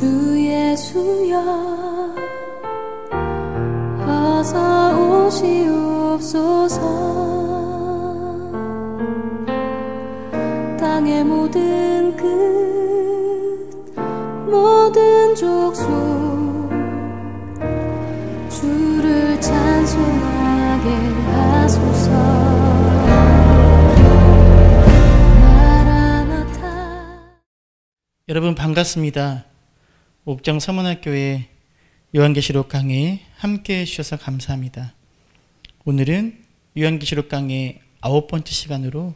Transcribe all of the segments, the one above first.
주 예수여 어서 오시옵소서. 땅의 모든 끝 모든 족속 주를 찬송하게 하소서. 마라나타. 여러분 반갑습니다. 옥정 서문학교의 요한계시록 강의 함께 해주셔서 감사합니다. 오늘은 요한계시록 강의 9번째 시간으로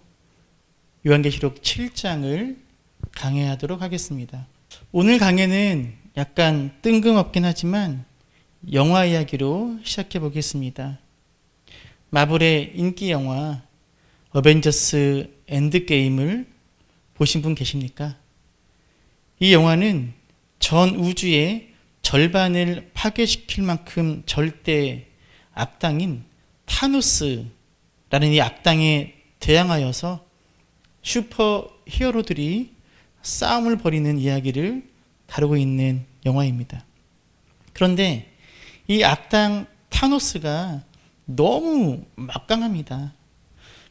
요한계시록 7장을 강해하도록 하겠습니다. 오늘 강해는 약간 뜬금없긴 하지만 영화 이야기로 시작해 보겠습니다. 마블의 인기 영화 어벤져스 엔드게임을 보신 분 계십니까? 이 영화는 전 우주의 절반을 파괴시킬 만큼 절대 악당인 타노스라는 이 악당에 대항하여서 슈퍼 히어로들이 싸움을 벌이는 이야기를 다루고 있는 영화입니다. 그런데 이 악당 타노스가 너무 막강합니다.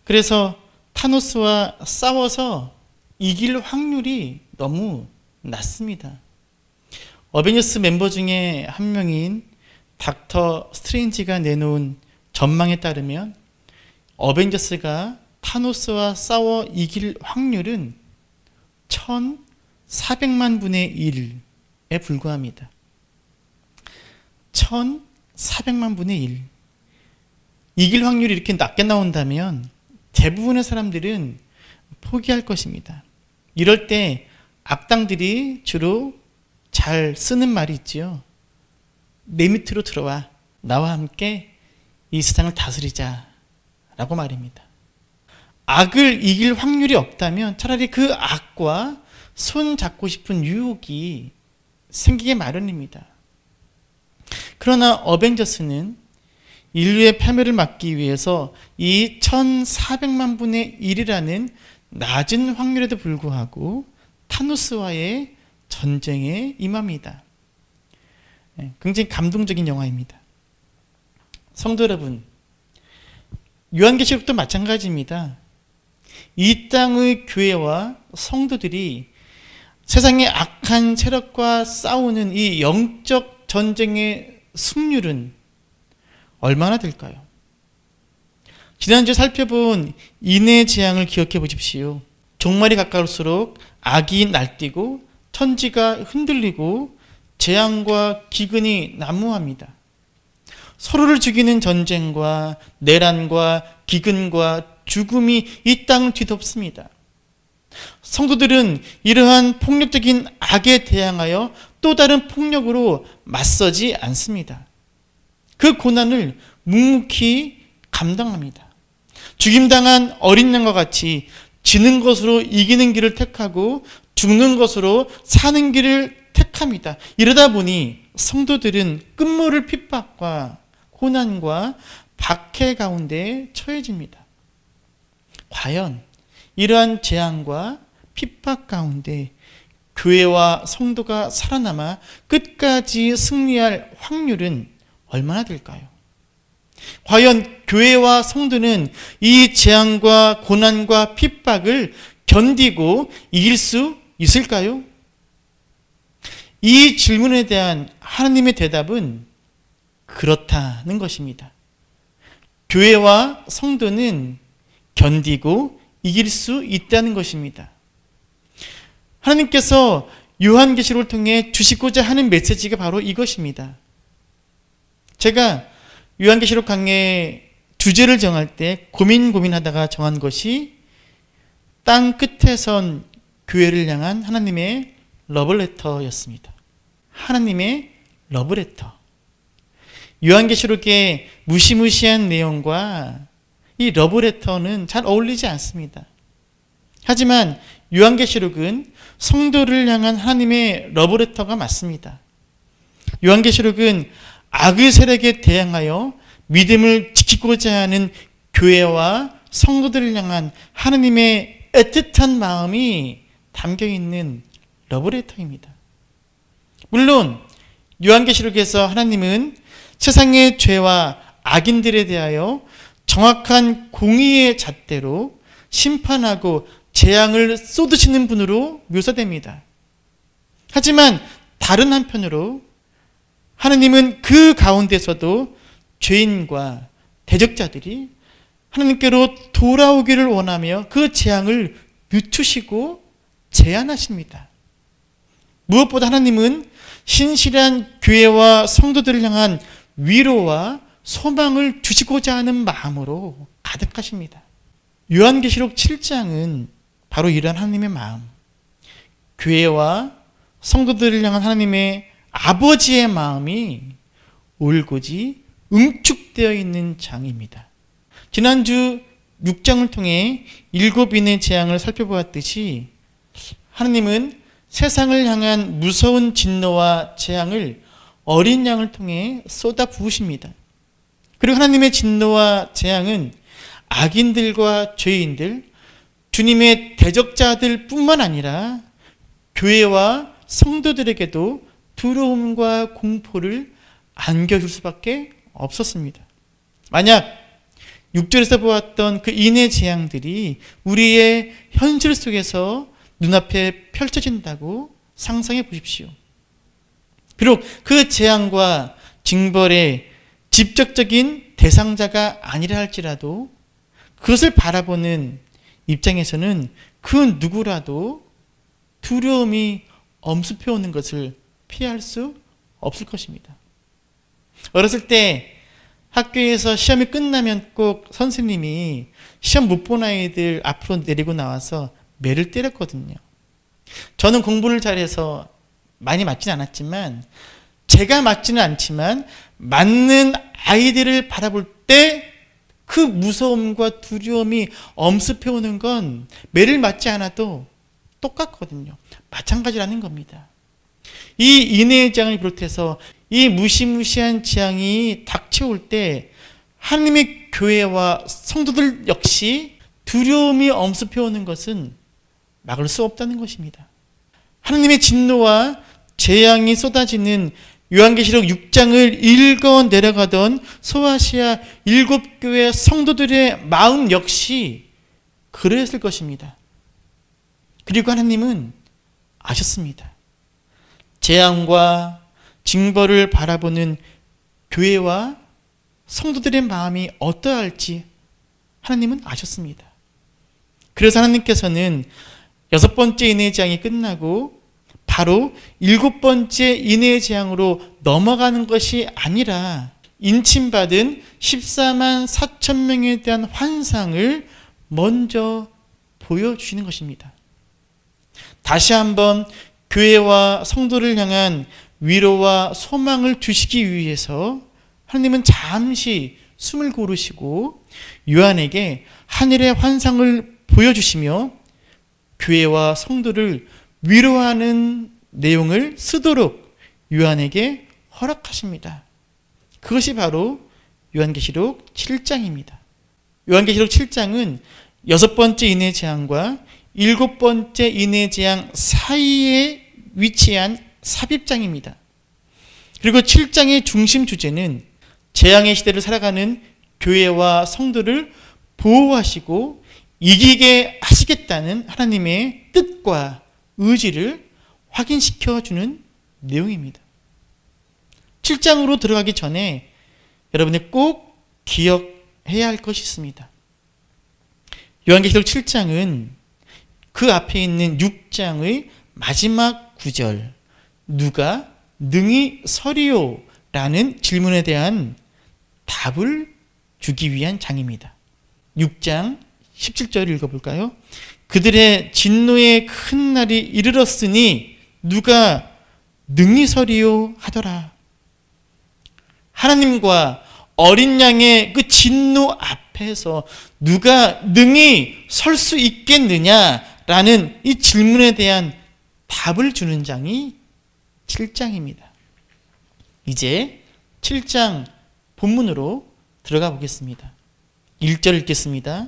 그래서 타노스와 싸워서 이길 확률이 너무 낮습니다. 어벤져스 멤버 중에 한 명인 닥터 스트레인지가 내놓은 전망에 따르면 어벤져스가 타노스와 싸워 이길 확률은 1400만 분의 1에 불과합니다. 1400만 분의 1. 이길 확률이 이렇게 낮게 나온다면 대부분의 사람들은 포기할 것입니다. 이럴 때 악당들이 주로 잘 쓰는 말이 있지요. 내 밑으로 들어와. 나와 함께 이 세상을 다스리자 라고 말입니다. 악을 이길 확률이 없다면 차라리 그 악과 손 잡고 싶은 유혹이 생기게 마련입니다. 그러나 어벤져스는 인류의 패배를 막기 위해서 이 1400만 분의 1이라는 낮은 확률에도 불구하고 타노스와의 전쟁에 임합니다. 굉장히 감동적인 영화입니다. 성도 여러분, 요한계시록도 마찬가지입니다. 이 땅의 교회와 성도들이 세상의 악한 세력과 싸우는 이 영적 전쟁의 승률은 얼마나 될까요? 지난주에 살펴본 인의 재앙을 기억해 보십시오. 종말이 가까울수록 악이 날뛰고 천지가 흔들리고 재앙과 기근이 난무합니다. 서로를 죽이는 전쟁과 내란과 기근과 죽음이 이 땅을 뒤덮습니다. 성도들은 이러한 폭력적인 악에 대항하여 또 다른 폭력으로 맞서지 않습니다. 그 고난을 묵묵히 감당합니다. 죽임당한 어린 양과 같이 지는 것으로 이기는 길을 택하고 죽는 것으로 사는 길을 택합니다. 이러다 보니 성도들은 끝모를 핍박과 고난과 박해 가운데 처해집니다. 과연 이러한 재앙과 핍박 가운데 교회와 성도가 살아남아 끝까지 승리할 확률은 얼마나 될까요? 과연 교회와 성도는 이 재앙과 고난과 핍박을 견디고 이길 수 있을까요? 이 질문에 대한 하나님의 대답은 그렇다는 것입니다. 교회와 성도는 견디고 이길 수 있다는 것입니다. 하나님께서 요한계시록을 통해 주시고자 하는 메시지가 바로 이것입니다. 제가 요한계시록 강의 주제를 정할 때 고민하다가 정한 것이 땅 끝에 선 교회를 향한 하나님의 러브레터였습니다. 하나님의 러브레터. 요한계시록의 무시무시한 내용과 이 러브레터는 잘 어울리지 않습니다. 하지만 요한계시록은 성도를 향한 하나님의 러브레터가 맞습니다. 요한계시록은 악의 세력에 대항하여 믿음을 지키고자 하는 교회와 성도들을 향한 하나님의 애틋한 마음이 담겨있는 러브레터입니다. 물론 요한계시록에서 하나님은 세상의 죄와 악인들에 대하여 정확한 공의의 잣대로 심판하고 재앙을 쏟으시는 분으로 묘사됩니다. 하지만 다른 한편으로 하나님은 그 가운데서도 죄인과 대적자들이 하나님께로 돌아오기를 원하며 그 재앙을 늦추시고 제한하십니다. 무엇보다 하나님은 신실한 교회와 성도들을 향한 위로와 소망을 주시고자 하는 마음으로 가득하십니다. 요한계시록 7장은 바로 이러한 하나님의 마음, 교회와 성도들을 향한 하나님의 아버지의 마음이 올곧이 응축되어 있는 장입니다. 지난주 6장을 통해 7인의 재앙을 살펴보았듯이 하나님은 세상을 향한 무서운 진노와 재앙을 어린 양을 통해 쏟아 부으십니다. 그리고 하나님의 진노와 재앙은 악인들과 죄인들, 주님의 대적자들 뿐만 아니라 교회와 성도들에게도 두려움과 공포를 안겨줄 수밖에 없었습니다. 만약 6절에서 보았던 그 인의 재앙들이 우리의 현실 속에서 눈앞에 펼쳐진다고 상상해 보십시오. 비록 그 재앙과 징벌의 직접적인 대상자가 아니라 할지라도 그것을 바라보는 입장에서는 그 누구라도 두려움이 엄습해 오는 것을 피할 수 없을 것입니다. 어렸을 때 학교에서 시험이 끝나면 꼭 선생님이 시험 못 본 아이들 앞으로 내리고 나와서 매를 때렸거든요. 저는 공부를 잘해서 많이 맞지는 않았지만 제가 맞지는 않지만 맞는 아이들을 바라볼 때 그 무서움과 두려움이 엄습해 오는 건 매를 맞지 않아도 똑같거든요. 마찬가지라는 겁니다. 이 인해의 재앙을 비롯해서 이 무시무시한 재앙이 닥쳐올 때 하나님의 교회와 성도들 역시 두려움이 엄습해 오는 것은 막을 수 없다는 것입니다. 하나님의 진노와 재앙이 쏟아지는 요한계시록 6장을 읽어 내려가던 소아시아 7교회 성도들의 마음 역시 그랬을 것입니다. 그리고 하나님은 아셨습니다. 재앙과 징벌을 바라보는 교회와 성도들의 마음이 어떠할지 하나님은 아셨습니다. 그래서 하나님께서는 6번째 인해의 재앙이 끝나고 바로 7번째 인해의 재앙으로 넘어가는 것이 아니라 인침받은 14만 4천 명에 대한 환상을 먼저 보여주시는 것입니다. 다시 한번 교회와 성도를 향한 위로와 소망을 주시기 위해서 하나님은 잠시 숨을 고르시고 요한에게 하늘의 환상을 보여주시며 교회와 성도를 위로하는 내용을 쓰도록 요한에게 허락하십니다. 그것이 바로 요한계시록 7장입니다. 요한계시록 7장은 6번째 인해 재앙과 7번째 인해 재앙 사이에 위치한 삽입장입니다. 그리고 7장의 중심 주제는 재앙의 시대를 살아가는 교회와 성도를 보호하시고 이기게 하시겠다는 하나님의 뜻과 의지를 확인시켜주는 내용입니다. 7장으로 들어가기 전에 여러분이 꼭 기억해야 할 것이 있습니다. 요한계시록 7장은 그 앞에 있는 6장의 마지막 구절, 누가 능히 서리요? 라는 질문에 대한 답을 주기 위한 장입니다. 6장 17절을 읽어볼까요? 그들의 진노의 큰 날이 이르렀으니 누가 능히 서리요 하더라. 하나님과 어린 양의 그 진노 앞에서 누가 능히 설 수 있겠느냐라는 이 질문에 대한 답을 주는 장이 7장입니다. 이제 7장 본문으로 들어가 보겠습니다. 1절 읽겠습니다.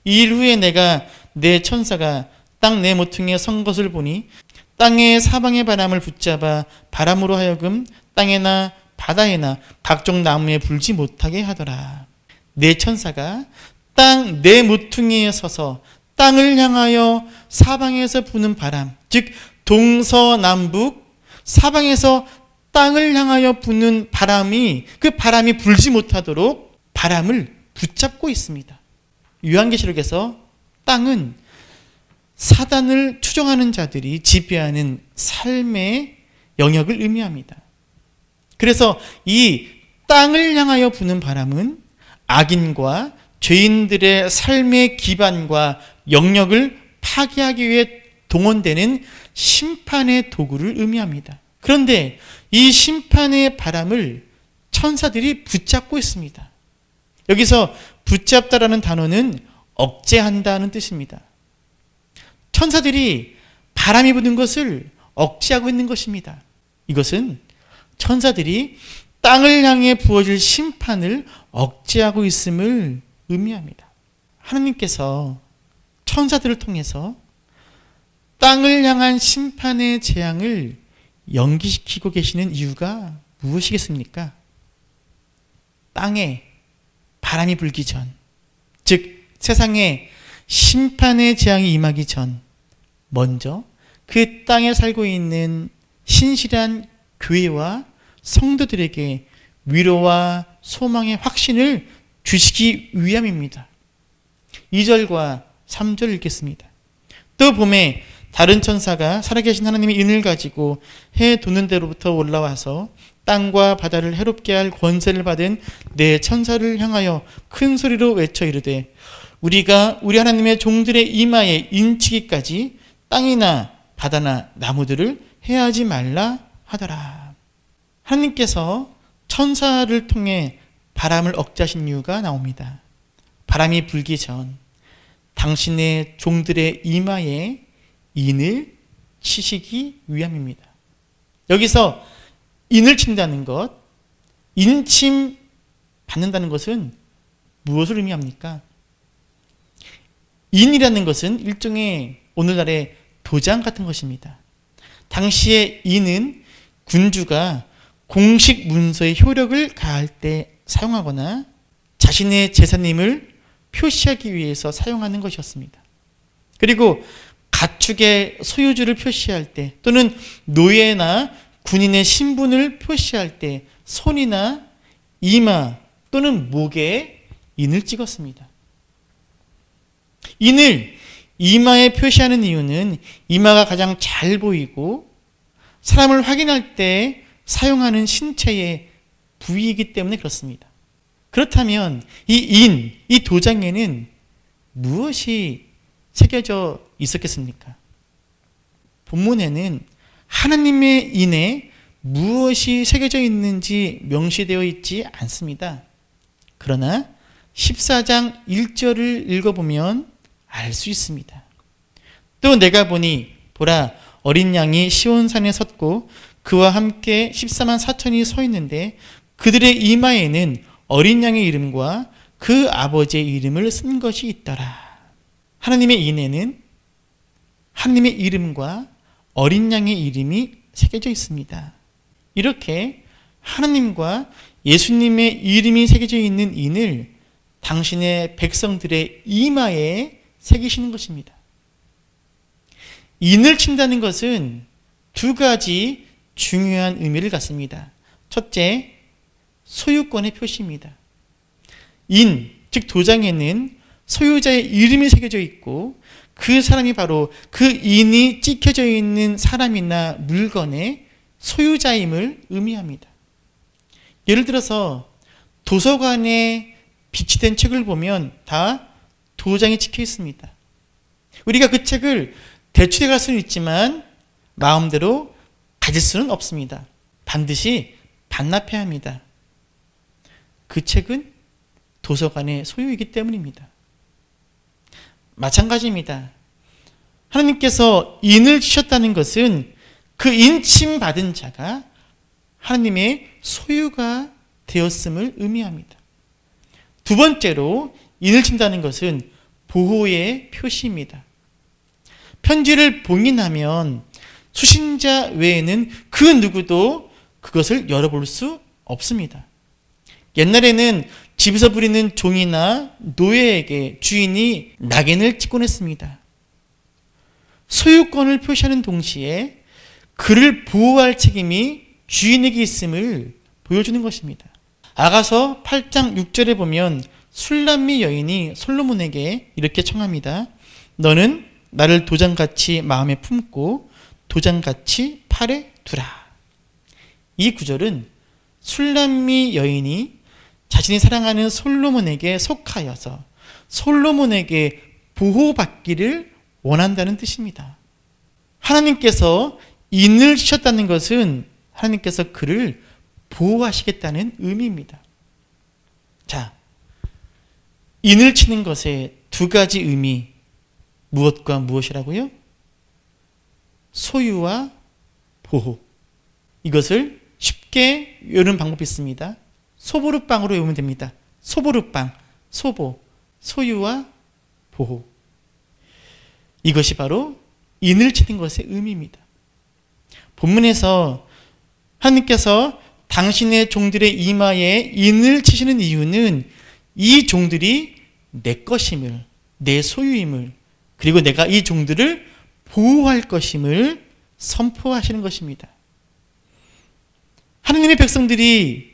이 일 후에 내가 내 천사가 땅 내 모퉁이에 선 것을 보니 땅의 사방의 바람을 붙잡아 바람으로 하여금 땅에나 바다에나 각종 나무에 불지 못하게 하더라. 네 천사가 땅 네 모퉁이에 서서 땅을 향하여 사방에서 부는 바람, 즉 동서남북 사방에서 땅을 향하여 부는 바람이, 그 바람이 불지 못하도록 바람을 붙잡고 있습니다. 요한계시록에서 땅은 사단을 추종하는 자들이 지배하는 삶의 영역을 의미합니다. 그래서 이 땅을 향하여 부는 바람은 악인과 죄인들의 삶의 기반과 영역을 파괴하기 위해 동원되는 심판의 도구를 의미합니다. 그런데 이 심판의 바람을 천사들이 붙잡고 있습니다. 여기서 붙잡다라는 단어는 억제한다는 뜻입니다. 천사들이 바람이 부는 것을 억제하고 있는 것입니다. 이것은 천사들이 땅을 향해 부어질 심판을 억제하고 있음을 의미합니다. 하나님께서 천사들을 통해서 땅을 향한 심판의 재앙을 연기시키고 계시는 이유가 무엇이겠습니까? 땅에 바람이 불기 전, 즉 세상에 심판의 재앙이 임하기 전 먼저 그 땅에 살고 있는 신실한 교회와 성도들에게 위로와 소망의 확신을 주시기 위함입니다. 2절과 3절을 읽겠습니다. 또 봄에 다른 천사가 살아계신 하나님의 인을 가지고 해 도는 데로부터 올라와서 땅과 바다를 해롭게 할 권세를 받은 네 천사를 향하여 큰 소리로 외쳐 이르되 우리가 우리 하나님의 종들의 이마에 인치기까지 땅이나 바다나 나무들을 해하지 말라 하더라. 하나님께서 천사를 통해 바람을 억제하신 이유가 나옵니다. 바람이 불기 전 당신의 종들의 이마에 인을 치시기 위함입니다. 여기서 인을 친다는 것, 인침 받는다는 것은 무엇을 의미합니까? 인이라는 것은 일종의 오늘날의 도장 같은 것입니다. 당시의 인은 군주가 공식 문서의 효력을 가할 때 사용하거나 자신의 제사님을 표시하기 위해서 사용하는 것이었습니다. 그리고 가축의 소유주를 표시할 때 또는 노예나 군인의 신분을 표시할 때 손이나 이마 또는 목에 인을 찍었습니다. 인을 이마에 표시하는 이유는 이마가 가장 잘 보이고 사람을 확인할 때 사용하는 신체의 부위이기 때문에 그렇습니다. 그렇다면 이 인, 이 도장에는 무엇이 새겨져 있었겠습니까? 본문에는 하나님의 인에 무엇이 새겨져 있는지 명시되어 있지 않습니다. 그러나 14장 1절을 읽어보면 알 수 있습니다. 또 내가 보니 보라 어린 양이 시온산에 섰고 그와 함께 14만 4천이 서 있는데 그들의 이마에는 어린 양의 이름과 그 아버지의 이름을 쓴 것이 있더라. 하나님의 인에는 하나님의 이름과 어린 양의 이름이 새겨져 있습니다. 이렇게 하나님과 예수님의 이름이 새겨져 있는 인을 당신의 백성들의 이마에 새기시는 것입니다. 인을 친다는 것은 두 가지 중요한 의미를 갖습니다. 첫째, 소유권의 표시입니다. 인, 즉 도장에는 소유자의 이름이 새겨져 있고 그 사람이 바로 그 인이 찍혀져 있는 사람이나 물건의 소유자임을 의미합니다. 예를 들어서 도서관에 비치된 책을 보면 다 도장이 찍혀 있습니다. 우리가 그 책을 대출해 갈 수는 있지만 마음대로 가질 수는 없습니다. 반드시 반납해야 합니다. 그 책은 도서관의 소유이기 때문입니다. 마찬가지입니다. 하나님께서 인을 치셨다는 것은 그 인침 받은 자가 하나님의 소유가 되었음을 의미합니다. 두 번째로 인을 친다는 것은 보호의 표시입니다. 편지를 봉인하면 수신자 외에는 그 누구도 그것을 열어볼 수 없습니다. 옛날에는 집에서 부리는 종이나 노예에게 주인이 낙인을 찍곤 했습니다. 소유권을 표시하는 동시에 그를 보호할 책임이 주인에게 있음을 보여주는 것입니다. 아가서 8장 6절에 보면 술람미 여인이 솔로몬에게 이렇게 청합니다. 너는 나를 도장같이 마음에 품고 도장같이 팔에 두라. 이 구절은 술람미 여인이 자신이 사랑하는 솔로몬에게 속하여서 솔로몬에게 보호받기를 원한다는 뜻입니다. 하나님께서 인을 치셨다는 것은 하나님께서 그를 보호하시겠다는 의미입니다. 자, 인을 치는 것의 두 가지 의미, 무엇과 무엇이라고요? 소유와 보호. 이것을 쉽게 외우는 방법이 있습니다. 소보루빵으로 외우면 됩니다. 소보루빵, 소보, 소유와 보호. 이것이 바로 인을 치는 것의 의미입니다. 본문에서 하나님께서 당신의 종들의 이마에 인을 치시는 이유는 이 종들이 내 것임을, 내 소유임을, 그리고 내가 이 종들을 보호할 것임을 선포하시는 것입니다. 하나님의 백성들이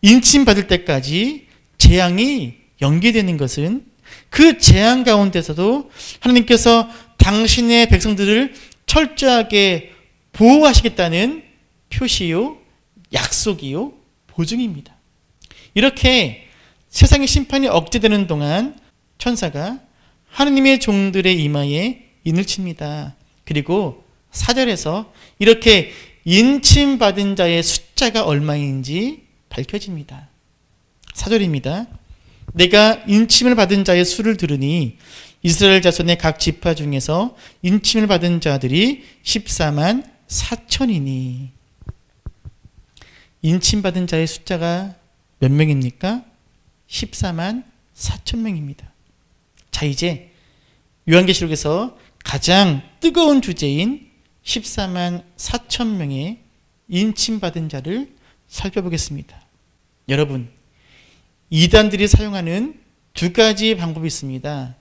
인침받을 때까지 재앙이 연기되는 것은 그 재앙 가운데서도 하나님께서 당신의 백성들을 철저하게 보호하시겠다는 표시요, 약속이요, 보증입니다. 이렇게 세상의 심판이 억제되는 동안 천사가 하나님의 종들의 이마에 인을 칩니다. 그리고 4절에서 이렇게 인침받은 자의 숫자가 얼마인지 밝혀집니다. 4절입니다. 내가 인침을 받은 자의 수를 들으니 이스라엘 자손의 각 지파 중에서 인침을 받은 자들이 14만 4천이니. 인침받은 자의 숫자가 몇 명입니까? 14만 4천 명입니다. 자, 이제 요한계시록에서 가장 뜨거운 주제인 14만 4천 명의 인침받은 자를 살펴보겠습니다. 여러분, 이단들이 사용하는 두 가지 방법이 있습니다.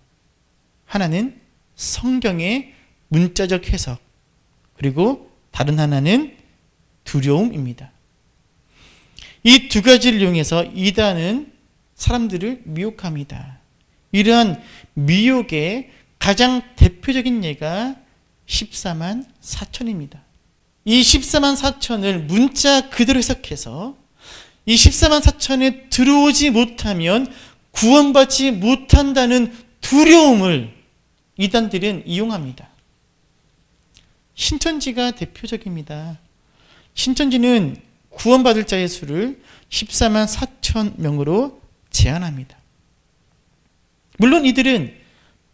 하나는 성경의 문자적 해석, 그리고 다른 하나는 두려움입니다. 이 두 가지를 이용해서 이단은 사람들을 미혹합니다. 이러한 미혹의 가장 대표적인 예가 14만 4천입니다. 이 14만 4천을 문자 그대로 해석해서 이 14만 4천에 들어오지 못하면 구원받지 못한다는 두려움을 이단들은 이용합니다. 신천지가 대표적입니다. 신천지는 구원받을 자의 수를 14만 4천 명으로 제한합니다. 물론 이들은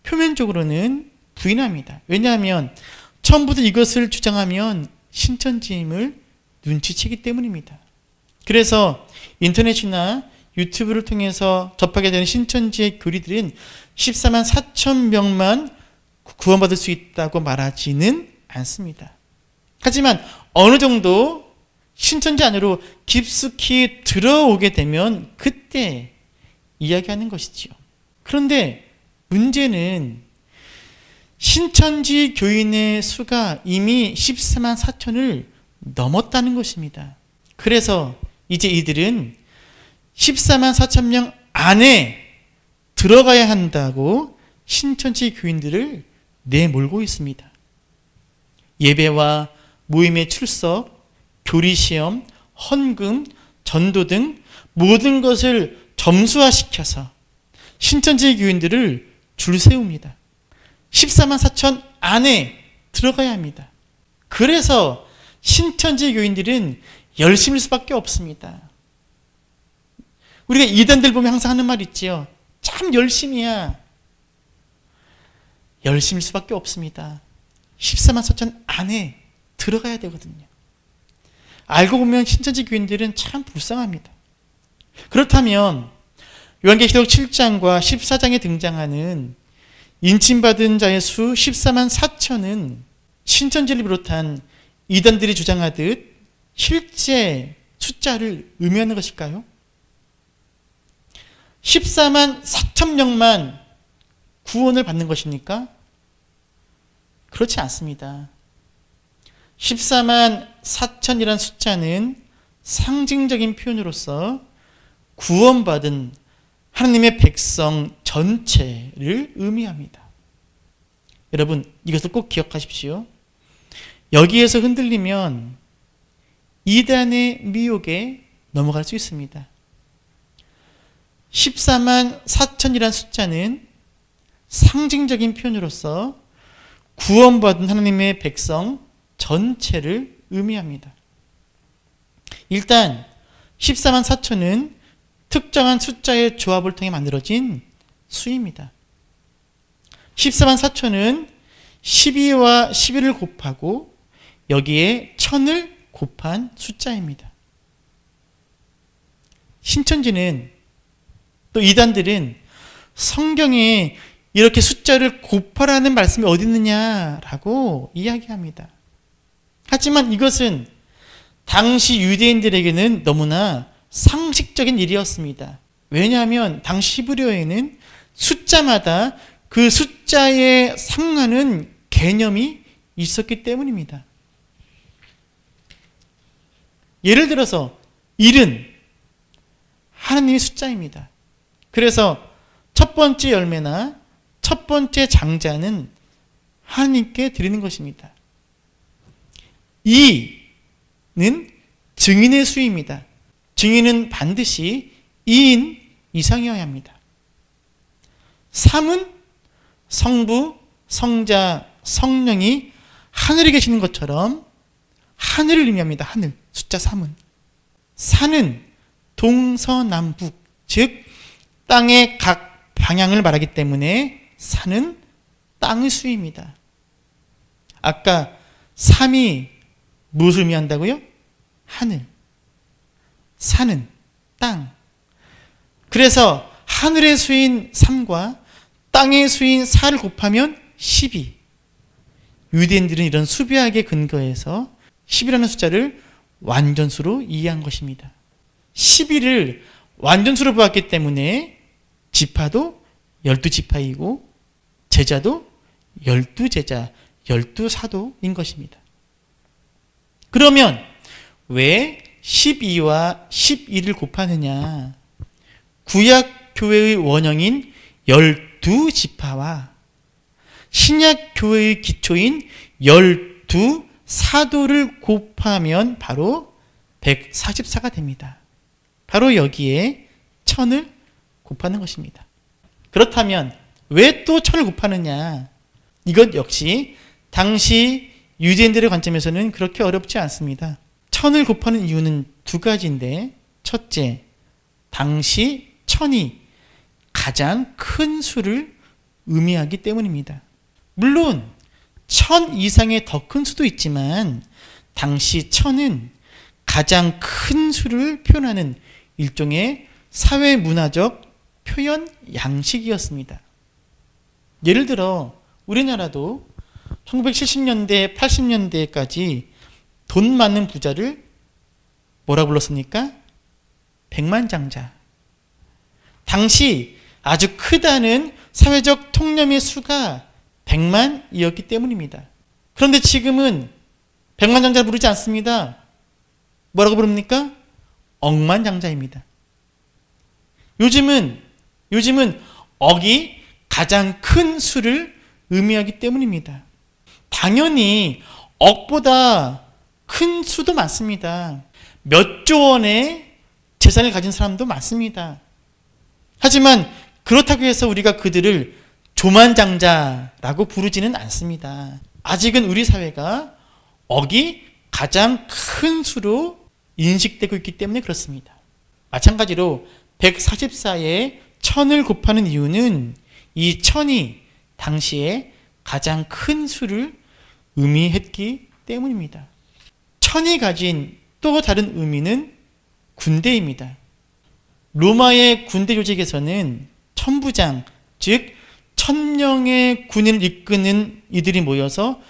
표면적으로는 부인합니다. 왜냐하면 처음부터 이것을 주장하면 신천지임을 눈치채기 때문입니다. 그래서 인터넷이나 유튜브를 통해서 접하게 되는 신천지의 교리들은 14만 4천 명만 구원받을 수 있다고 말하지는 않습니다. 하지만 어느 정도 신천지 안으로 깊숙이 들어오게 되면 그때 이야기하는 것이지요. 그런데 문제는 신천지 교인의 수가 이미 14만 4천을 넘었다는 것입니다. 그래서 이제 이들은 14만 4천 명 안에 들어가야 한다고 신천지 교인들을 내몰고 있습니다. 예배와 모임의 출석, 교리시험, 헌금, 전도 등 모든 것을 점수화시켜서 신천지 교인들을 줄 세웁니다. 14만 4천 안에 들어가야 합니다. 그래서 신천지 교인들은 열심일 수밖에 없습니다. 우리가 이단들 보면 항상 하는 말 있지요. 참 열심이야. 열심일 수밖에 없습니다. 14만 4천 안에 들어가야 되거든요. 알고 보면 신천지 교인들은 참 불쌍합니다. 그렇다면 요한계시록 7장과 14장에 등장하는 인침받은 자의 수 14만 4천은 신천지를 비롯한 이단들이 주장하듯 실제 숫자를 의미하는 것일까요? 14만 4천 명만 구원을 받는 것입니까? 그렇지 않습니다. 14만 4천이란 숫자는 상징적인 표현으로서 구원받은 하나님의 백성 전체를 의미합니다. 여러분, 이것을 꼭 기억하십시오. 여기에서 흔들리면 이단의 미혹에 넘어갈 수 있습니다. 14만 4천이란 숫자는 상징적인 표현으로서 구원받은 하나님의 백성 전체를 의미합니다. 일단 14만 4천은 특정한 숫자의 조합을 통해 만들어진 수입니다. 14만 4천은 12와 11을 곱하고 여기에 1000을 곱한 숫자입니다. 신천지는 또 이단들은 성경에 이렇게 숫자를 곱하라는 말씀이 어디 있느냐라고 이야기합니다. 하지만 이것은 당시 유대인들에게는 너무나 상식적인 일이었습니다. 왜냐하면 당시 히브리어에는 숫자마다 그 숫자에 상하는 개념이 있었기 때문입니다. 예를 들어서 1은 하나님의 숫자입니다. 그래서 첫 번째 열매나 첫 번째 장자는 하나님께 드리는 것입니다. 2는 증인의 수입니다. 증인은 반드시 2인 이상이어야 합니다. 3은 성부, 성자, 성령이 하늘에 계시는 것처럼 하늘을 의미합니다. 하늘, 숫자 3은. 4는 동서남북, 즉 땅의 각 방향을 말하기 때문에 4는 땅의 수입니다. 아까 3이 무엇을 의미한다고요? 하늘. 4는 땅. 그래서 하늘의 수인 3과 땅의 수인 4를 곱하면 12. 유대인들은 이런 수비학에 근거해서 10이라는 숫자를 완전수로 이해한 것입니다. 12를 완전수로 보았기 때문에 지파도 12지파이고 제자도 12제자, 12사도인 것입니다. 그러면 왜 12와 11을 곱하느냐? 구약 교회의 원형인 12지파와 신약 교회의 기초인 12사도를 곱하면 바로 144가 됩니다. 바로 여기에 1000을 곱하는 것입니다. 그렇다면 왜 또 1000을 곱하느냐? 이것 역시 당시 유대인들의 관점에서는 그렇게 어렵지 않습니다. 1000을 곱하는 이유는 두 가지인데, 첫째, 당시 1000이 가장 큰 수를 의미하기 때문입니다. 물론 1000 이상의 더 큰 수도 있지만 당시 1000은 가장 큰 수를 표현하는 일종의 사회문화적 표현 양식이었습니다. 예를 들어 우리나라도 1970년대, 80년대까지 돈 많은 부자를 뭐라 불렀습니까? 백만장자. 당시 아주 크다는 사회적 통념의 수가 100만이었기 때문입니다. 그런데 지금은 백만장자를 부르지 않습니다. 뭐라고 부릅니까? 억만장자입니다. 요즘은 억이 가장 큰 수를 의미하기 때문입니다. 당연히 억보다 큰 수도 많습니다. 몇 조 원의 재산을 가진 사람도 많습니다. 하지만 그렇다고 해서 우리가 그들을 조만장자라고 부르지는 않습니다. 아직은 우리 사회가 억이 가장 큰 수로 인식되고 있기 때문에 그렇습니다. 마찬가지로 144에 1000을 곱하는 이유는 이 1000이 당시에 가장 큰 수를 의미했기 때문입니다. 1000이 가진 또 다른 의미는 군대입니다. 로마의 군대 조직에서는 천부장, 즉 1000명의 군인을 이끄는 이들이 모여서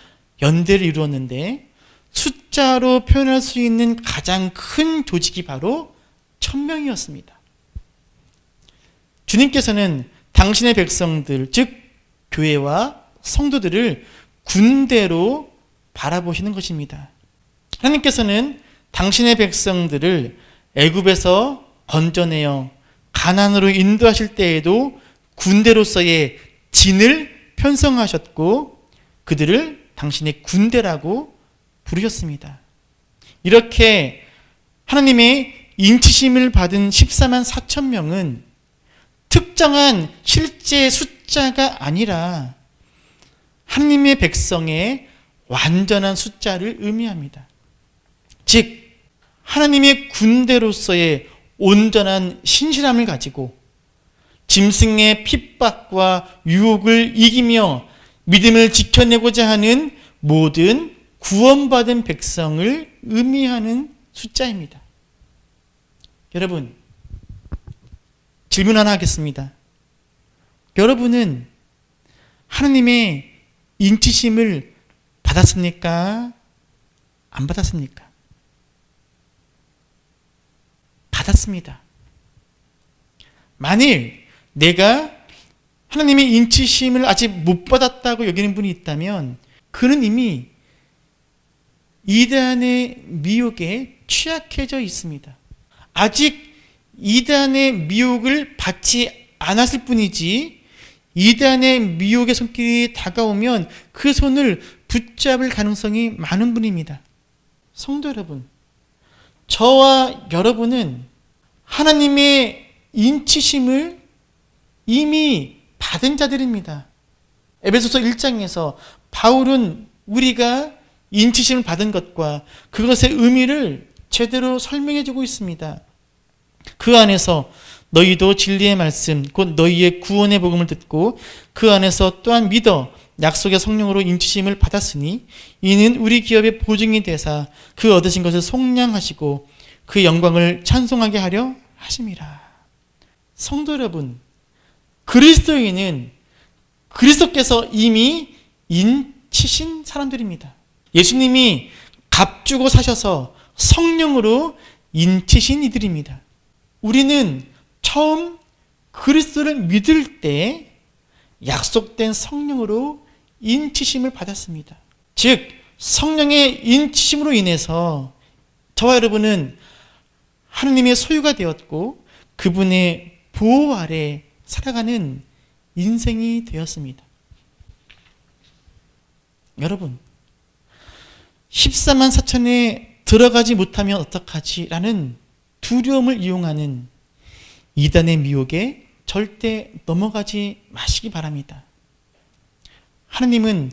연대를 이루었는데 숫자로 표현할 수 있는 가장 큰 조직이 바로 1000명이었습니다. 주님께서는 당신의 백성들, 즉 교회와 성도들을 군대로 바라보시는 것입니다. 하나님께서는 당신의 백성들을 애굽에서 건져내어 가나안으로 인도하실 때에도 군대로서의 진을 편성하셨고 그들을 당신의 군대라고 부르셨습니다. 이렇게 하나님의 인치심을 받은 14만 4천 명은 특정한 실제 숫자가 아니라 하나님의 백성의 완전한 숫자를 의미합니다. 즉 하나님의 군대로서의 온전한 신실함을 가지고 짐승의 핍박과 유혹을 이기며 믿음을 지켜내고자 하는 모든 구원받은 백성을 의미하는 숫자입니다. 여러분, 질문 하나 하겠습니다. 여러분은 하나님의 인치심을 받았습니까? 안 받았습니까? 받았습니다. 만일 내가 하나님의 인치심을 아직 못 받았다고 여기는 분이 있다면 그는 이미 이단의 미혹에 취약해져 있습니다. 아직 이단의 미혹을 받지 않았을 뿐이지 이단의 미혹의 손길이 다가오면 그 손을 붙잡을 가능성이 많은 분입니다. 성도 여러분, 저와 여러분은 하나님의 인치심을 이미 받은 자들입니다. 에베소서 1장에서 바울은 우리가 인치심을 받은 것과 그것의 의미를 제대로 설명해 주고 있습니다. 그 안에서 너희도 진리의 말씀 곧 너희의 구원의 복음을 듣고 그 안에서 또한 믿어 약속의 성령으로 인치심을 받았으니 이는 우리 기업의 보증이 되사 그 얻으신 것을 속량하시고 그 영광을 찬송하게 하려 하심이라. 성도 여러분, 그리스도인은 그리스도께서 이미 인치신 사람들입니다. 예수님이 값주고 사셔서 성령으로 인치신 이들입니다. 우리는 처음 그리스도를 믿을 때 약속된 성령으로 인치심을 받았습니다. 즉 성령의 인치심으로 인해서 저와 여러분은 하나님의 소유가 되었고 그분의 보호 아래 살아가는 인생이 되었습니다. 여러분, 14만 4천에 들어가지 못하면 어떡하지? 라는 두려움을 이용하는 이단의 미혹에 절대 넘어가지 마시기 바랍니다. 하나님은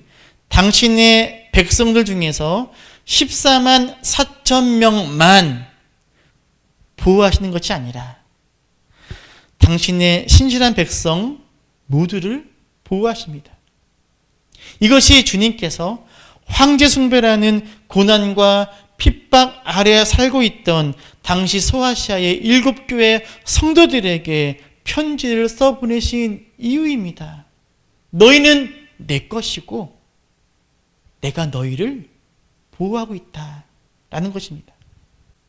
당신의 백성들 중에서 14만 4천 명만 보호하시는 것이 아니라 당신의 신실한 백성 모두를 보호하십니다. 이것이 주님께서 황제 숭배라는 고난과 핍박 아래 살고 있던 당시 소아시아의 7교회 성도들에게 편지를 써보내신 이유입니다. 너희는 내 것이고 내가 너희를 보호하고 있다라는 것입니다.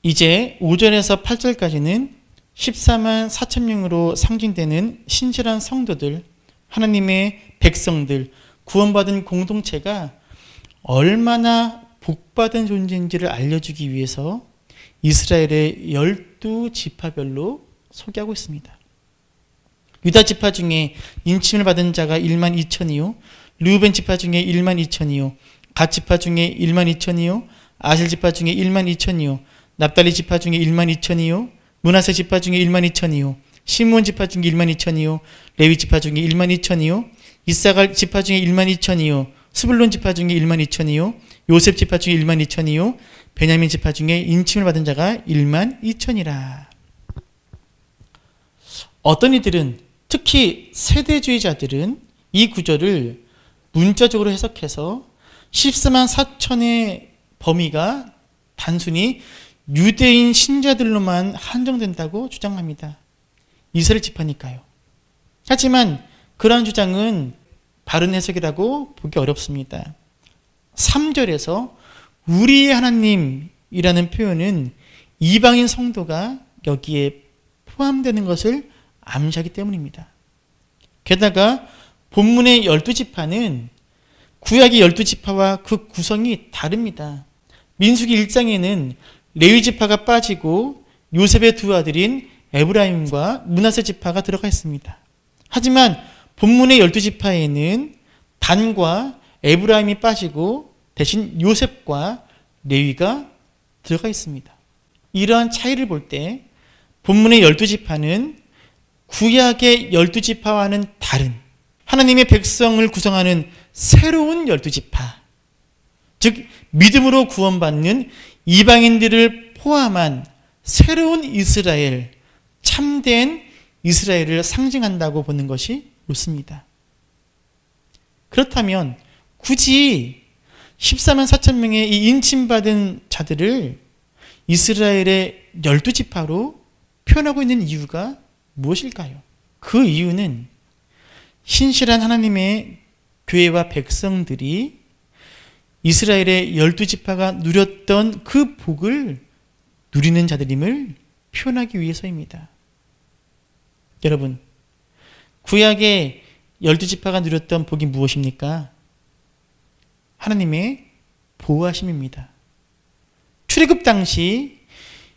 이제 5절에서 8절까지는 14만 4천 명으로 상징되는 신실한 성도들, 하나님의 백성들, 구원받은 공동체가 얼마나 복받은 존재인지를 알려주기 위해서 이스라엘의 12지파별로 소개하고 있습니다. 유다 지파 중에 인침을 받은 자가 1만 2천이요, 르우벤 지파 중에 1만 2천이요, 갓 지파 중에 1만 2천이요, 아셀 지파 중에 1만 2천이요, 납달리 지파 중에 1만 2천이요, 므낫세 지파 중에 1만 2천이요, 시므온 지파 중에 1만 2천이요, 레위 지파 중에 1만 2천이요, 이사갈 지파 중에 1만 2천이요, 스불론 지파 중에 1만 2천이요, 요셉 지파 중에 1만 2천이요, 베냐민 지파 중에 인침을 받은 자가 1만 2천이라. 어떤 이들은, 특히 세대주의자들은 이 구절을 문자적으로 해석해서 14만 4천의 범위가 단순히 유대인 신자들로만 한정된다고 주장합니다. 이스라엘 지파니까요. 하지만 그러한 주장은 바른 해석이라고 보기 어렵습니다. 3절에서 우리의 하나님이라는 표현은 이방인 성도가 여기에 포함되는 것을 암시하기 때문입니다. 게다가 본문의 12지파는 구약의 12지파와 그 구성이 다릅니다. 민수기 1장에는 레위지파가 빠지고 요셉의 두 아들인 에브라임과 므낫세 지파가 들어가 있습니다. 하지만 본문의 12지파에는 단과 에브라임이 빠지고 대신 요셉과 레위가 들어가 있습니다. 이러한 차이를 볼 때 본문의 12지파는 구약의 12지파와는 다른 하나님의 백성을 구성하는 새로운 12지파, 즉 믿음으로 구원받는 이방인들을 포함한 새로운 이스라엘, 참된 이스라엘을 상징한다고 보는 것이 옳습니다. 그렇다면 굳이 14만 4천 명의 이 인침받은 자들을 이스라엘의 12지파로 표현하고 있는 이유가 무엇일까요? 그 이유는 신실한 하나님의 교회와 백성들이 이스라엘의 12지파가 누렸던 그 복을 누리는 자들임을 표현하기 위해서입니다. 여러분, 구약의 12지파가 누렸던 복이 무엇입니까? 하나님의 보호하심입니다. 출애굽 당시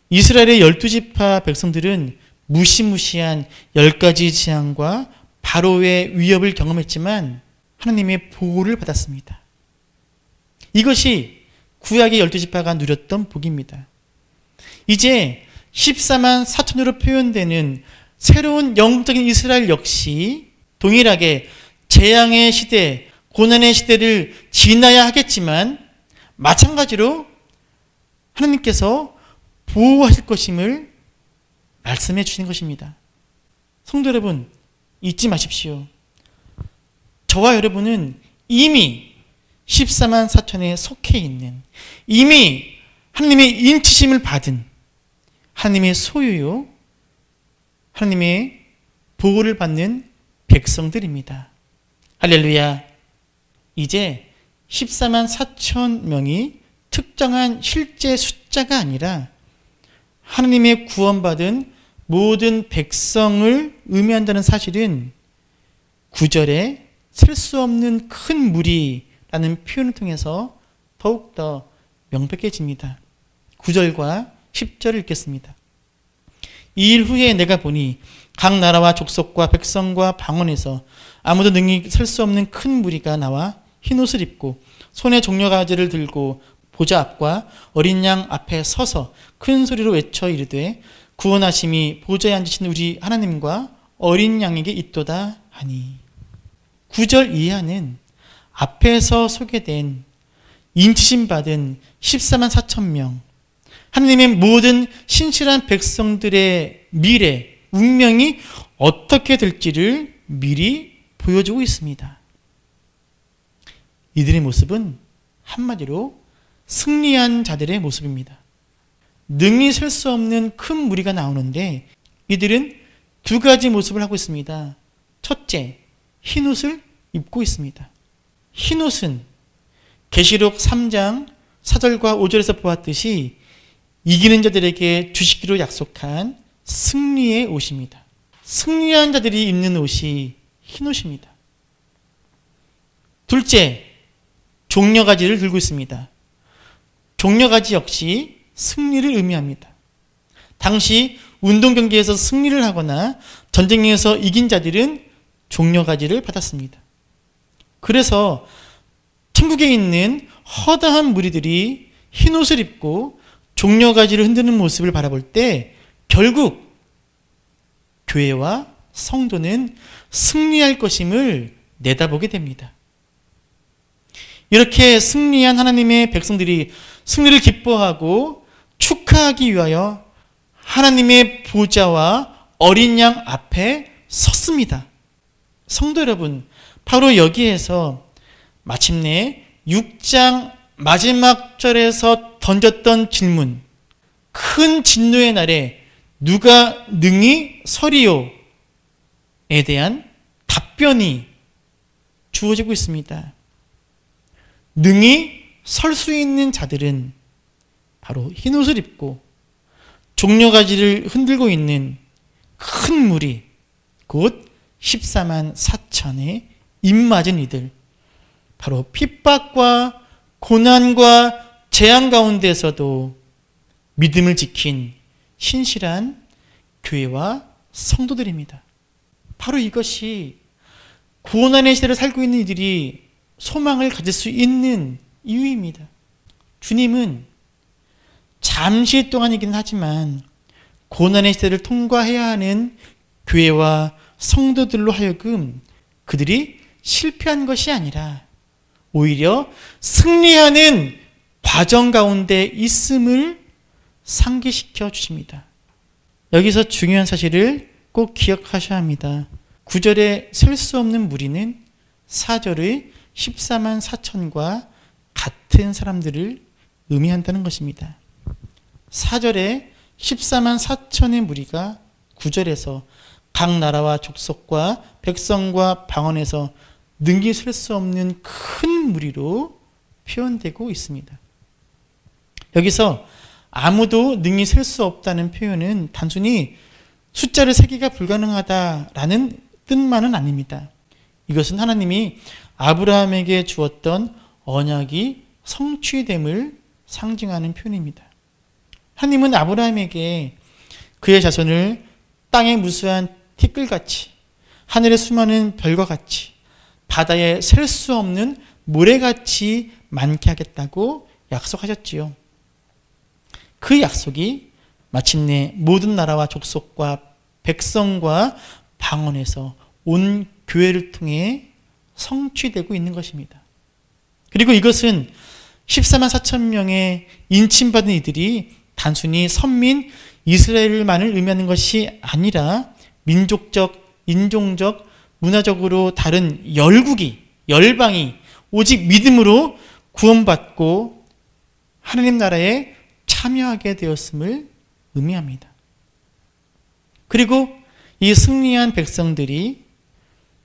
이스라엘의 12지파 백성들은 무시무시한 10가지 재앙과 바로의 위협을 경험했지만 하나님의 보호를 받았습니다. 이것이 구약의 12지파가 누렸던 복입니다. 이제 14만 4천으로 표현되는 새로운 영적인 이스라엘 역시 동일하게 재앙의 시대, 고난의 시대를 지나야 하겠지만 마찬가지로 하나님께서 보호하실 것임을 말씀해 주신 것입니다. 성도 여러분, 잊지 마십시오. 저와 여러분은 이미 14만 4천에 속해 있는, 이미 하나님의 인치심을 받은 하나님의 소유요, 하나님의 보호를 받는 백성들입니다. 할렐루야. 이제 14만 4천 명이 특정한 실제 숫자가 아니라 하나님의 구원받은 모든 백성을 의미한다는 사실은 9절에 셀 수 없는 큰 무리라는 표현을 통해서 더욱더 명백해집니다. 9절과 10절을 읽겠습니다. 이 일 후에 내가 보니 각 나라와 족속과 백성과 방언에서 아무도 능히 셀 수 없는 큰 무리가 나와 흰옷을 입고 손에 종려가지를 들고 보좌 앞과 어린 양 앞에 서서 큰 소리로 외쳐 이르되 구원하심이 보좌에 앉으신 우리 하나님과 어린 양에게 있도다 하니. 9절 이하는 앞에서 소개된 인치심 받은 14만 4천 명, 하나님의 모든 신실한 백성들의 미래, 운명이 어떻게 될지를 미리 보여주고 있습니다. 이들의 모습은 한마디로 승리한 자들의 모습입니다. 능히 셀 수 없는 큰 무리가 나오는데 이들은 두 가지 모습을 하고 있습니다. 첫째, 흰옷을 입고 있습니다. 흰옷은 계시록 3장 4절과 5절에서 보았듯이 이기는 자들에게 주시기로 약속한 승리의 옷입니다. 승리한 자들이 입는 옷이 흰옷입니다. 둘째, 종려가지를 들고 있습니다. 종려가지 역시 승리를 의미합니다. 당시 운동경기에서 승리를 하거나 전쟁에서 이긴 자들은 종려가지를 받았습니다. 그래서 천국에 있는 허다한 무리들이 흰옷을 입고 종려가지를 흔드는 모습을 바라볼 때 결국 교회와 성도는 승리할 것임을 내다보게 됩니다. 이렇게 승리한 하나님의 백성들이 승리를 기뻐하고 축하하기 위하여 하나님의 보좌와 어린 양 앞에 섰습니다. 성도 여러분, 바로 여기에서 마침내 6장 마지막 절에서 던졌던 질문, 큰 진노의 날에 누가 능히 서리요에 대한 답변이 주어지고 있습니다. 능히 설 수 있는 자들은 바로 흰옷을 입고 종려가지를 흔들고 있는 큰 무리, 곧 14만 4천의 입맞은 이들, 바로 핍박과 고난과 재앙 가운데서도 믿음을 지킨 신실한 교회와 성도들입니다. 바로 이것이 고난의 시대를 살고 있는 이들이 소망을 가질 수 있는 이유입니다. 주님은 잠시 동안이긴 하지만 고난의 시대를 통과해야 하는 교회와 성도들로 하여금 그들이 실패한 것이 아니라 오히려 승리하는 과정 가운데 있음을 상기시켜 주십니다. 여기서 중요한 사실을 꼭 기억하셔야 합니다. 9절에 셀 수 없는 무리는 4절의 14만 4천과 같은 사람들을 의미한다는 것입니다. 4절에 14만 4천의 무리가 9절에서 각 나라와 족속과 백성과 방언에서 능히 셀 수 없는 큰 무리로 표현되고 있습니다. 여기서 아무도 능히 셀 수 없다는 표현은 단순히 숫자를 세기가 불가능하다라는 뜻만은 아닙니다. 이것은 하나님이 아브라함에게 주었던 언약이 성취됨을 상징하는 표현입니다. 하나님은 아브라함에게 그의 자손을 땅의 무수한 티끌같이, 하늘의 수많은 별과 같이, 바다에 셀 수 없는 모래같이 많게 하겠다고 약속하셨지요. 그 약속이 마침내 모든 나라와 족속과 백성과 방언에서 온 교회를 통해 성취되고 있는 것입니다. 그리고 이것은 14만 4천 명의 인침받은 이들이 단순히 선민 이스라엘만을 의미하는 것이 아니라 민족적, 인종적, 문화적으로 다른 열국이, 열방이 오직 믿음으로 구원받고 하나님 나라에 참여하게 되었음을 의미합니다. 그리고 이 승리한 백성들이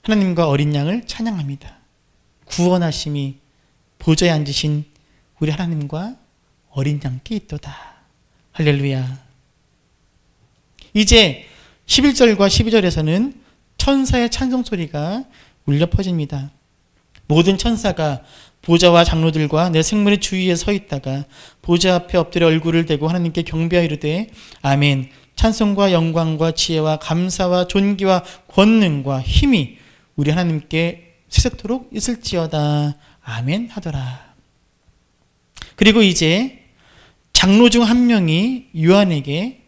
하나님과 어린 양을 찬양합니다. 구원하심이 보좌에 앉으신 우리 하나님과 어린 양께 있도다. 할렐루야. 이제 11절과 12절에서는 천사의 찬송 소리가 울려 퍼집니다. 모든 천사가 보좌와 장로들과 내 생물의 주위에 서 있다가 보좌 앞에 엎드려 얼굴을 대고 하나님께 경배하여 이르되 아멘. 찬송과 영광과 지혜와 감사와 존귀와 권능과 힘이 우리 하나님께 세세토록 있을지어다. 아멘 하더라. 그리고 이제 장로 중 한 명이 요한에게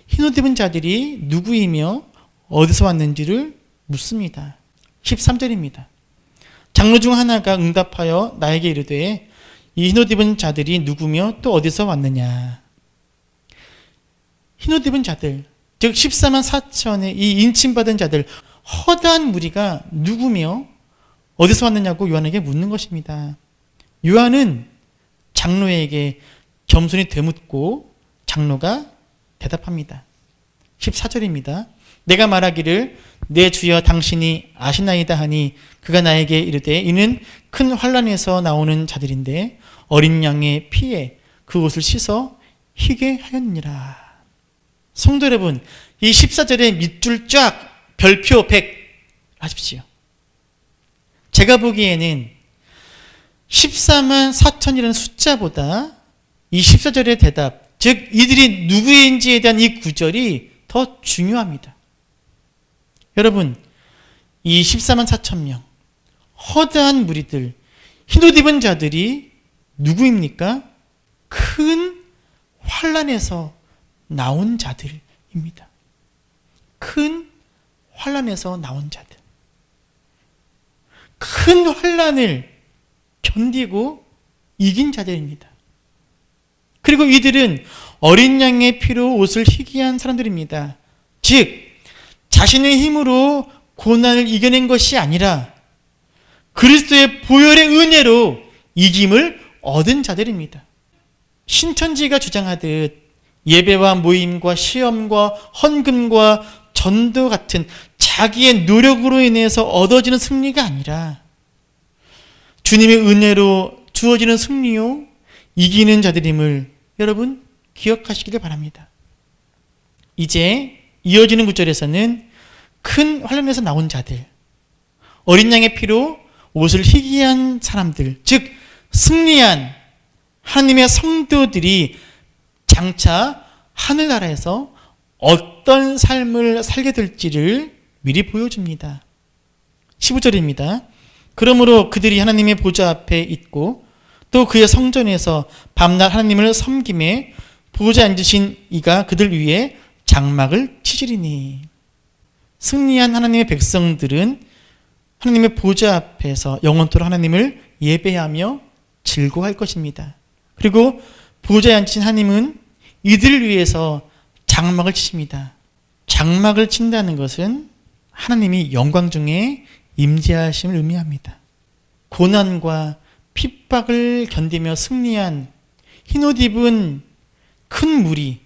흰옷 입은 자들이 누구이며 어디서 왔는지를 묻습니다. 13절입니다. 장로 중 하나가 응답하여 나에게 이르되 이 흰옷 입은 자들이 누구며 또 어디서 왔느냐. 흰옷 입은 자들, 즉 14만 4천의 이 인침받은 자들, 허다한 무리가 누구며 어디서 왔느냐고 요한에게 묻는 것입니다. 요한은 장로에게 겸손히 되묻고 장로가 대답합니다. 14절입니다. 내가 말하기를 내 주여 당신이 아시나이다 하니 그가 나에게 이르되 이는 큰 환난에서 나오는 자들인데 어린 양의 피에 그 옷을 씻어 희게 하였느니라. 성도 여러분, 이 14절에 밑줄 쫙 별표 100 하십시오. 제가 보기에는 14만 4천이라는 숫자보다 이 14절의 대답, 즉 이들이 누구인지에 대한 이 구절이 더 중요합니다. 여러분, 이 14만 4천 명 허다한 무리들, 흰옷 입은 자들이 누구입니까? 큰 환난에서 나온 자들입니다. 큰 환난에서 나온 자들. 큰 환난을 견디고 이긴 자들입니다. 그리고 이들은 어린 양의 피로 옷을 희귀한 사람들입니다. 즉 자신의 힘으로 고난을 이겨낸 것이 아니라 그리스도의 보혈의 은혜로 이김을 얻은 자들입니다. 신천지가 주장하듯 예배와 모임과 시험과 헌금과 전도 같은 자기의 노력으로 인해서 얻어지는 승리가 아니라 주님의 은혜로 주어지는 승리요 이기는 자들임을 여러분 기억하시기를 바랍니다. 이제 이어지는 구절에서는 큰 환란에서 나온 자들, 어린 양의 피로 옷을 희귀한 사람들, 즉 승리한 하나님의 성도들이 장차 하늘나라에서 어떤 삶을 살게 될지를 미리 보여줍니다. 15절입니다. 그러므로 그들이 하나님의 보좌 앞에 있고 또 그의 성전에서 밤낮 하나님을 섬김에 보좌에 앉으신 이가 그들 위에 장막을 치시리니. 승리한 하나님의 백성들은 하나님의 보좌 앞에서 영원토록 하나님을 예배하며 즐거워할 것입니다. 그리고 보좌에 앉으신 하나님은 이들을 위해서 장막을 치십니다. 장막을 친다는 것은 하나님이 영광 중에 임재하심을 의미합니다. 고난과 핍박을 견디며 승리한 흰옷 입은 큰 무리,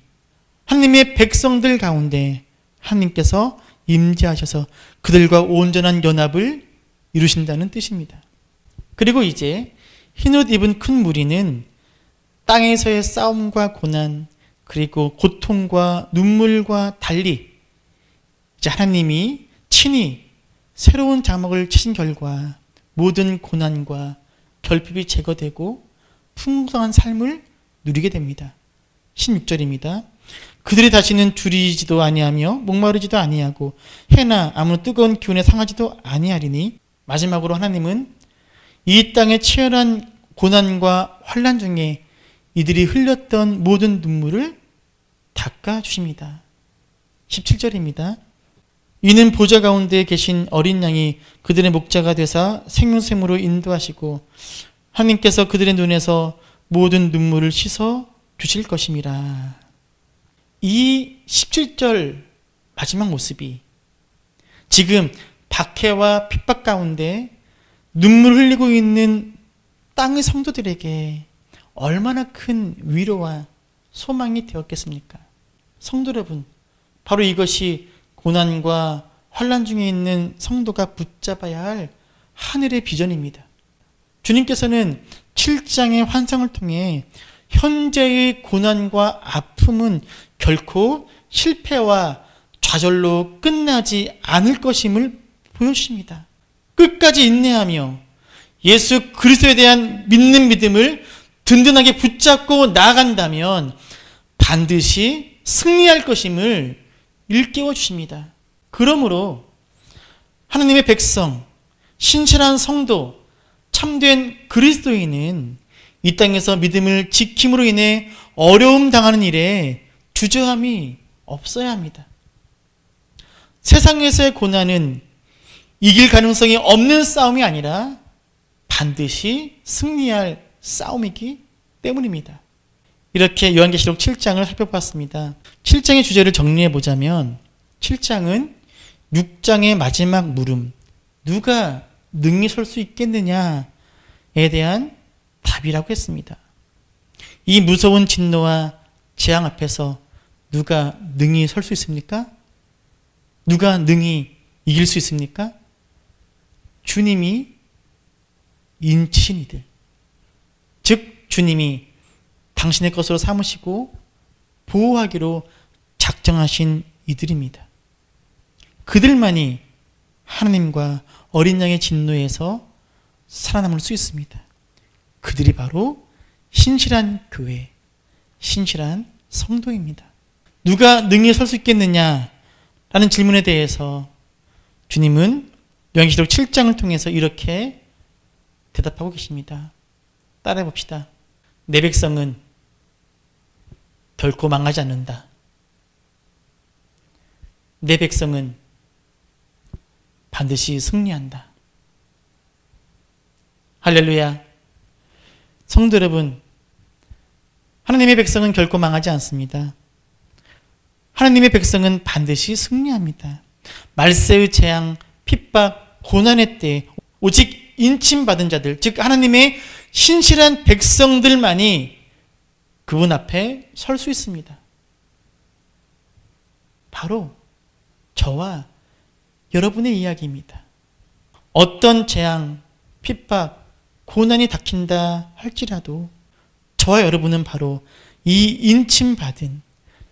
하나님의 백성들 가운데 하나님께서 임재하셔서 그들과 온전한 연합을 이루신다는 뜻입니다. 그리고 이제 흰옷 입은 큰 무리는 땅에서의 싸움과 고난, 그리고 고통과 눈물과 달리 이제 하나님이 친히 새로운 장막을 치신 결과 모든 고난과 결핍이 제거되고 풍성한 삶을 누리게 됩니다. 16절입니다. 그들이 다시는 줄이지도 아니하며 목마르지도 아니하고 해나 아무런 뜨거운 기운에 상하지도 아니하리니. 마지막으로 하나님은 이 땅의 치열한 고난과 환난 중에 이들이 흘렸던 모든 눈물을 닦아주십니다. 17절입니다. 이는 보좌 가운데 계신 어린 양이 그들의 목자가 되사 생명샘으로 인도하시고 하나님께서 그들의 눈에서 모든 눈물을 씻어 주실 것임이라. 이 17절 마지막 모습이 지금 박해와 핍박 가운데 눈물을 흘리고 있는 땅의 성도들에게 얼마나 큰 위로와 소망이 되었겠습니까? 성도 여러분, 바로 이것이 고난과 환난 중에 있는 성도가 붙잡아야 할 하늘의 비전입니다. 주님께서는 7장의 환상을 통해 현재의 고난과 아픔은 결코 실패와 좌절로 끝나지 않을 것임을 보여주십니다. 끝까지 인내하며 예수 그리스도에 대한 믿는 믿음을 든든하게 붙잡고 나아간다면 반드시 승리할 것임을 일깨워 주십니다. 그러므로 하나님의 백성, 신실한 성도, 참된 그리스도인은 이 땅에서 믿음을 지킴으로 인해 어려움 당하는 일에 주저함이 없어야 합니다. 세상에서의 고난은 이길 가능성이 없는 싸움이 아니라 반드시 승리할 싸움이기 때문입니다. 이렇게 요한계시록 7장을 살펴봤습니다. 7장의 주제를 정리해 보자면 7장은 6장의 마지막 물음, 누가 능히 설 수 있겠느냐에 대한 답이라고 했습니다. 이 무서운 진노와 재앙 앞에서 누가 능히 설 수 있습니까? 누가 능히 이길 수 있습니까? 주님이 인치신 이들, 즉 주님이 당신의 것으로 삼으시고 보호하기로 작정하신 이들입니다. 그들만이 하나님과 어린 양의 진노에서 살아남을 수 있습니다. 그들이 바로 신실한 교회, 신실한 성도입니다. 누가 능히 설 수 있겠느냐라는 질문에 대해서 주님은 요한계시록 7장을 통해서 이렇게 대답하고 계십니다. 따라해 봅시다. 내 백성은 결코 망하지 않는다. 내 백성은 반드시 승리한다. 할렐루야. 성도 여러분, 하나님의 백성은 결코 망하지 않습니다. 하나님의 백성은 반드시 승리합니다. 말세의 재앙, 핍박, 고난의 때 오직 인침받은 자들, 즉 하나님의 신실한 백성들만이 그분 앞에 설 수 있습니다. 바로 저와 여러분의 이야기입니다. 어떤 재앙, 핍박, 고난이 닥친다 할지라도 저와 여러분은 바로 이 인침받은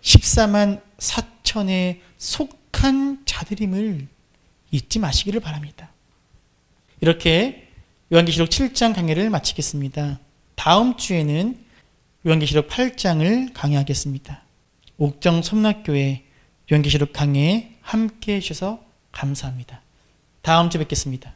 14만 4천에 속한 자들임을 잊지 마시기를 바랍니다. 이렇게 요한계시록 7장 강해를 마치겠습니다. 다음 주에는 요한계시록 8장을 강해하겠습니다. 옥정 섬락교회 요한계시록 강해에 함께해 주셔서 감사합니다. 다음 주에 뵙겠습니다.